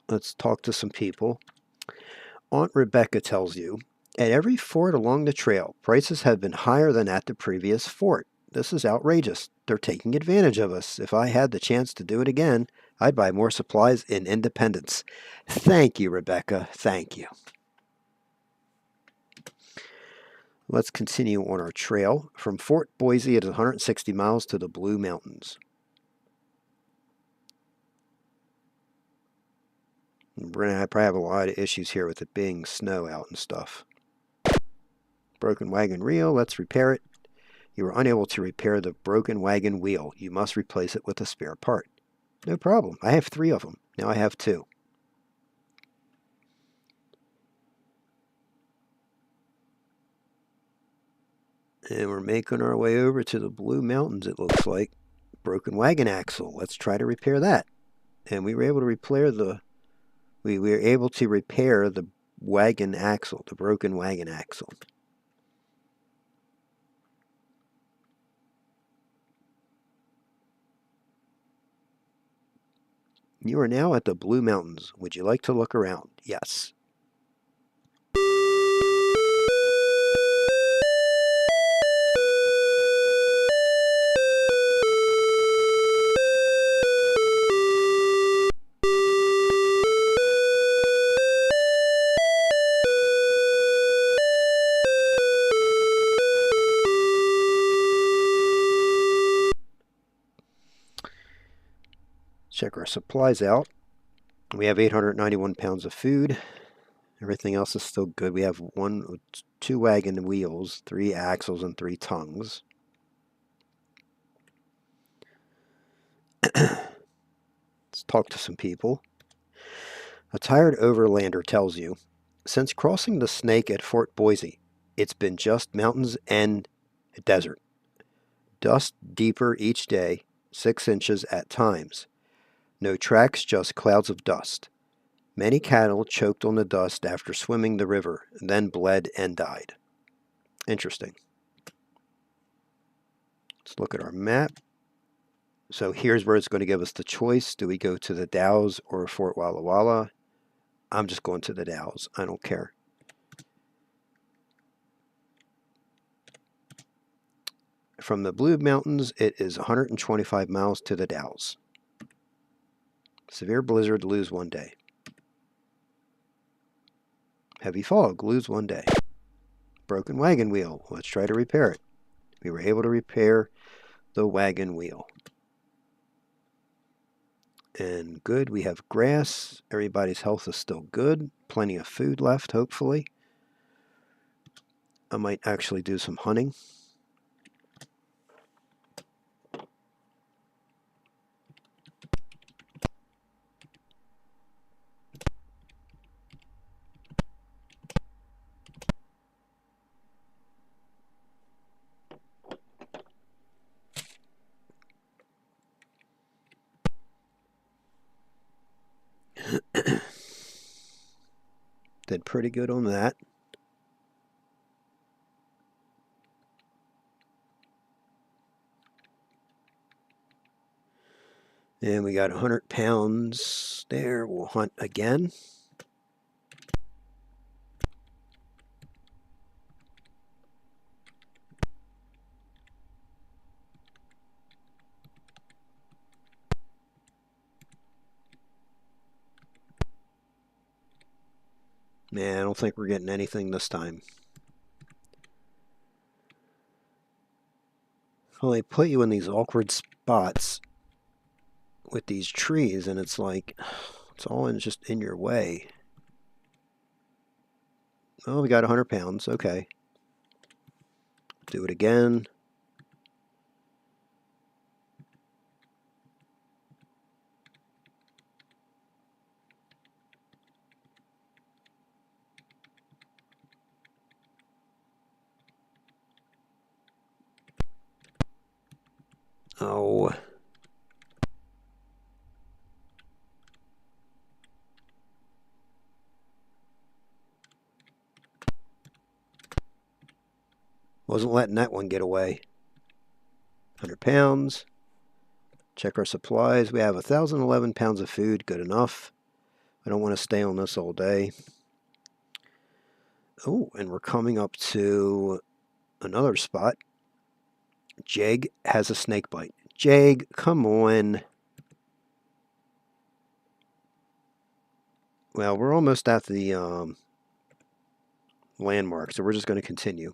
Let's talk to some people. Aunt Rebecca tells you, at every fort along the trail, prices have been higher than at the previous fort. This is outrageous. They're taking advantage of us. If I had the chance to do it again, I'd buy more supplies in Independence. Thank you, Rebecca. Thank you. Let's continue on our trail. From Fort Boise, it is 160 miles to the Blue Mountains. We're going to probably have a lot of issues here with it being snow out and stuff. Broken wagon reel, let's repair it. You were unable to repair the broken wagon wheel. You must replace it with a spare part. No problem. I have 3 of them. Now I have 2. And we're making our way over to the Blue Mountains, it looks like. Broken wagon axle. Let's try to repair that. And we were able to repair the wagon axle, the broken wagon axle. You are now at the Blue Mountains. Would you like to look around? Yes. Check our supplies out. We have 891 pounds of food. Everything else is still good. We have 2 wagon wheels, 3 axles, and 3 tongues. Let's talk to some people. A tired overlander tells you, since crossing the Snake at Fort Boise, it's been just mountains and desert. Dust deeper each day, 6 inches at times. No tracks, just clouds of dust. Many cattle choked on the dust after swimming the river, then bled and died. Interesting. Let's look at our map. So here's where it's going to give us the choice. Do we go to the Dalles or Fort Walla Walla? I'm just going to the Dalles. I don't care. From the Blue Mountains, it is 125 miles to the Dalles. Severe blizzard, lose 1 day. Heavy fog, lose 1 day. Broken wagon wheel, let's try to repair it. We were able to repair the wagon wheel. And good, we have grass. Everybody's health is still good. Plenty of food left, hopefully. I might actually do some hunting. Did pretty good on that. And we got 100 pounds there. We'll hunt again. Man, I don't think we're getting anything this time. Well, they put you in these awkward spots with these trees, and it's like, it's all just in your way. Oh, we got 100 pounds. Okay. Do it again. Oh. Wasn't letting that one get away. 100 pounds. Check our supplies. We have 1,011 pounds of food. Good enough. I don't want to stay on this all day. Oh, and we're coming up to another spot. Jeg has a snake bite. Jeg, come on. Well, we're almost at the landmark, so we're just going to continue.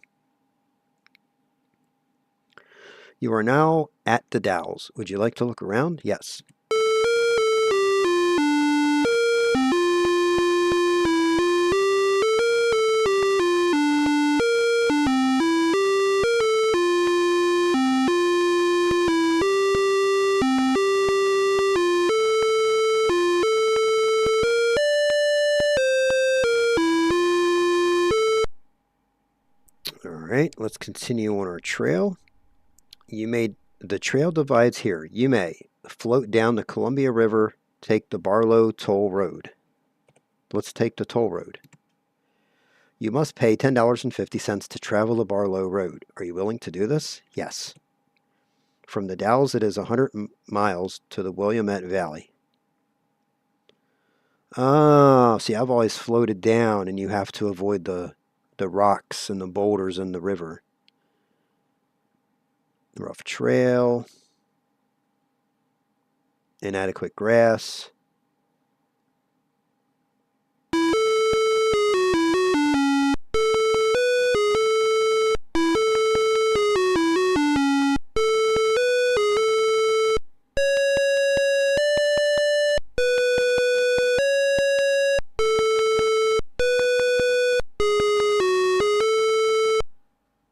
You are now at the Dalles. Would you like to look around? Yes. All right, let's continue on our trail. The trail divides here. You may float down the Columbia River, take the Barlow Toll Road. Let's take the toll road. You must pay $10.50 to travel the Barlow Road. Are you willing to do this? Yes. From the Dalles, it is 100 miles to the Willamette Valley. Oh, see, I've always floated down, and you have to avoid the rocks and the boulders in the river. Rough trail. Inadequate grass.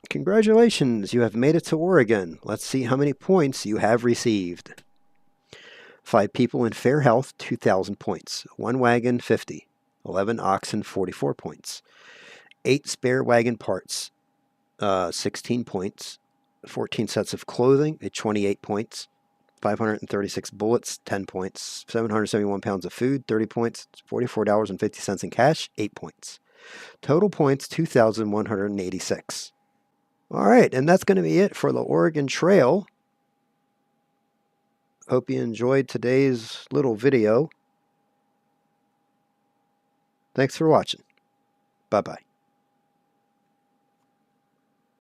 Congratulations, you have made it to Oregon. Let's see how many points you have received. 5 people in fair health, 2,000 points. 1 wagon, 50. 11 oxen, 44 points. 8 spare wagon parts, 16 points. 14 sets of clothing at 28 points. 536 bullets, 10 points. 771 pounds of food, 30 points. $44.50 in cash, 8 points. Total points, 2,186. All right, and that's going to be it for the Oregon Trail. Hope you enjoyed today's little video. Thanks for watching. Bye-bye.